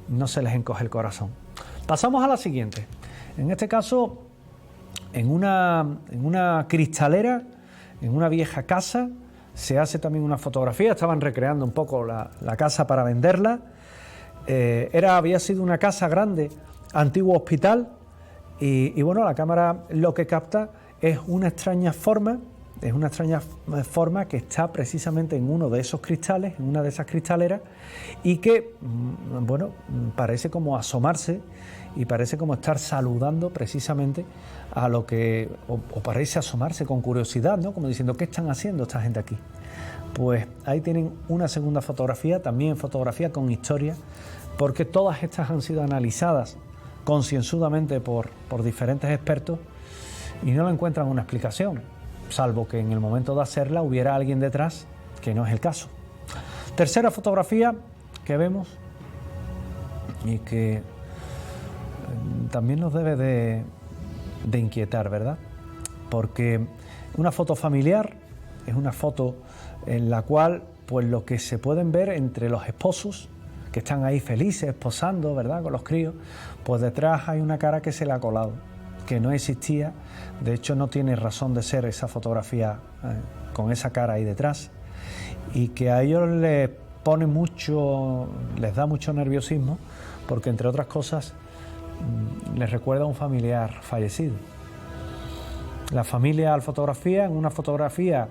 no se les encoge el corazón. Pasamos a la siguiente. En este caso, en una cristalera, en una vieja casa, se hace también una fotografía. Estaban recreando un poco la casa para venderla. Había sido una casa grande, antiguo hospital, y la cámara lo que capta es una extraña forma es una extraña forma que está precisamente en uno de esos cristales, en una de esas cristaleras, y que, bueno, parece como asomarse y parece como estar saludando precisamente a lo que, o parece asomarse con curiosidad, ¿no? Como diciendo, ¿qué están haciendo esta gente aquí? Pues ahí tienen una segunda fotografía, también fotografía con historia, porque todas estas han sido analizadas concienzudamente por diferentes expertos y no le encuentran una explicación, salvo que en el momento de hacerla hubiera alguien detrás, que no es el caso. Tercera fotografía que vemos y que también nos debe de inquietar, ¿verdad? Porque una foto familiar es una foto en la cual, pues lo que se pueden ver entre los esposos, que están ahí felices, posando, ¿verdad?, con los críos, pues detrás hay una cara que se le ha colado, que no existía, de hecho no tiene razón de ser esa fotografía con esa cara ahí detrás, y que a ellos les pone mucho, les da mucho nerviosismo, porque entre otras cosas les recuerda a un familiar fallecido. La familia al fotografía, en una fotografía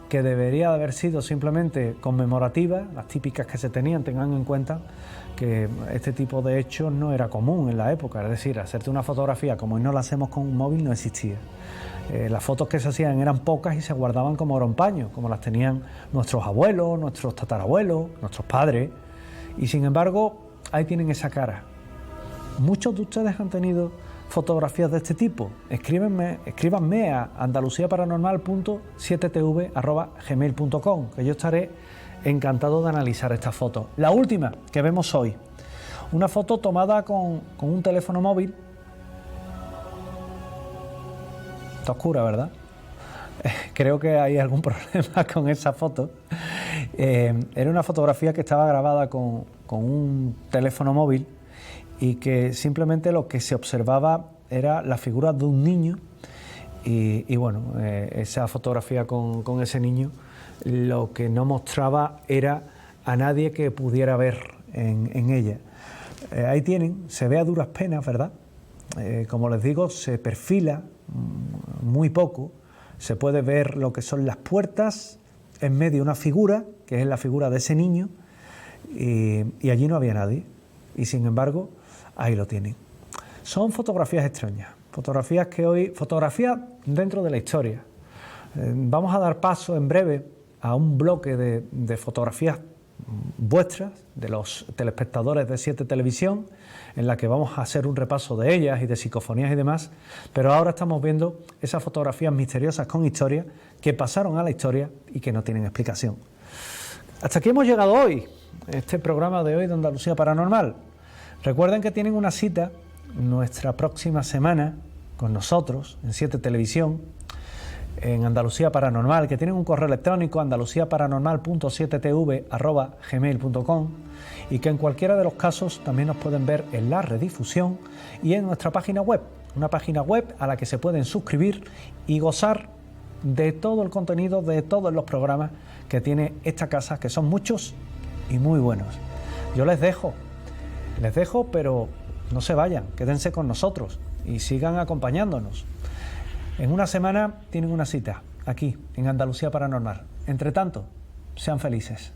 que debería de haber sido simplemente conmemorativa, las típicas que se tenían, tengan en cuenta que este tipo de hechos no era común en la época, es decir, hacerte una fotografía como hoy no la hacemos con un móvil no existía. Las fotos que se hacían eran pocas y se guardaban como rompaños, como las tenían nuestros abuelos, nuestros tatarabuelos, nuestros padres, y sin embargo ahí tienen esa cara. Muchos de ustedes han tenido fotografías de este tipo. Escríbanme a andaluciaparanormal.7tv@gmail.com, que yo estaré encantado de analizar estas fotos. La última que vemos hoy, una foto tomada con un teléfono móvil. Está oscura, ¿verdad? Creo que hay algún problema con esa foto. Era una fotografía que estaba grabada con un teléfono móvil y que simplemente lo que se observaba era la figura de un niño y bueno, esa fotografía con ese niño lo que no mostraba era a nadie que pudiera ver en ella. Ahí tienen, se ve a duras penas, ¿verdad? Como les digo, se perfila muy poco, se puede ver lo que son las puertas, en medio una figura, que es la figura de ese niño, y allí no había nadie, y sin embargo ahí lo tienen. Son fotografías extrañas, fotografías dentro de la historia. Vamos a dar paso en breve a un bloque de fotografías vuestras, de los telespectadores de 7 Televisión, en la que vamos a hacer un repaso de ellas y de psicofonías y demás, pero ahora estamos viendo esas fotografías misteriosas con historia que pasaron a la historia y que no tienen explicación. Hasta aquí hemos llegado hoy, este programa de hoy de Andalucía Paranormal. Recuerden que tienen una cita nuestra próxima semana con nosotros en 7 Televisión, en Andalucía Paranormal, que tienen un correo electrónico andaluciaparanormal.7tv@gmail.com, y que en cualquiera de los casos también nos pueden ver en la redifusión y en nuestra página web, una página web a la que se pueden suscribir y gozar de todo el contenido, de todos los programas que tiene esta casa, que son muchos y muy buenos. Yo les dejo, pero no se vayan, quédense con nosotros y sigan acompañándonos. En una semana tienen una cita aquí en Andalucía Paranormal. Entre tanto, sean felices.